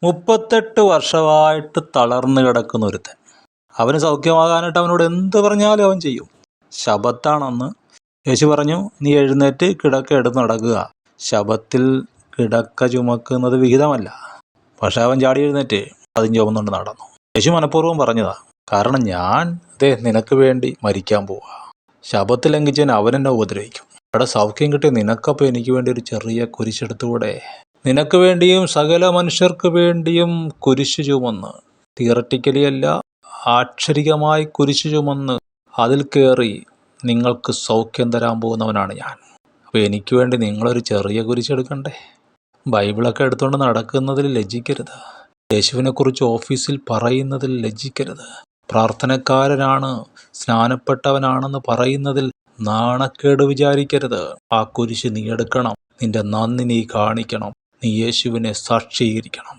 38 വർഷമായിട്ട് തളർന്നു കിടക്കുന്ന ഒരുത്തൻ. അവന് സൗഖ്യമാകാനായിട്ട് അവനോട് എന്ത് പറഞ്ഞാലും അവൻ ചെയ്യും. ശബത്താണെന്ന് യേശു പറഞ്ഞു, നീ എഴുന്നേറ്റ് കിടക്ക എടുത്ത് നടക്കുക. ശബത്തിൽ കിടക്ക ചുമക്കുന്നത് വിഹിതമല്ല. പക്ഷെ അവൻ ചാടി എഴുന്നേറ്റ് അതും ചുമന്നുകൊണ്ട് നടന്നു. യേശു മനഃപൂർവ്വം പറഞ്ഞതാ. കാരണം ഞാൻ നിനക്ക് വേണ്ടി മരിക്കാൻ പോവാ. ശബത്ത് ലംഘിച്ചതിന് അവൻ എന്നെ ഉപദ്രവിക്കും. അവിടെ സൗഖ്യം കിട്ടിയ നിനക്കപ്പോൾ എനിക്ക് വേണ്ടി ഒരു ചെറിയ കുരിശെടുത്തുകൂടെ? നിനക്ക് വേണ്ടിയും സകല മനുഷ്യർക്ക് വേണ്ടിയും കുരിശ് ചുമന്ന്, തിയററ്റിക്കലി അല്ല, ആക്ഷരികമായി കുരിശ് ചുമന്ന് അതിൽ കയറി നിങ്ങൾക്ക് സൗഖ്യം തരാൻ പോകുന്നവനാണ് ഞാൻ. അപ്പോൾ എനിക്ക് വേണ്ടി നിങ്ങളൊരു ചെറിയ കുരിശെടുക്കണ്ടേ? ബൈബിളൊക്കെ എടുത്തുകൊണ്ട് നടക്കുന്നതിൽ ലജ്ജിക്കരുത്. യേശുവിനെക്കുറിച്ച് ഓഫീസിൽ പറയുന്നതിൽ ലജ്ജിക്കരുത്. പ്രാർത്ഥനക്കാരനാണ്, സ്നാനപ്പെട്ടവനാണെന്ന് പറയുന്നതിൽ നാണക്കേട് വിചാരിക്കരുത്. ആ കുരിശ് നീ എടുക്കണം. നിന്റെ നന്ദി നീ കാണിക്കണം. നീ യേശുവിനെ സാക്ഷീകരിക്കണം.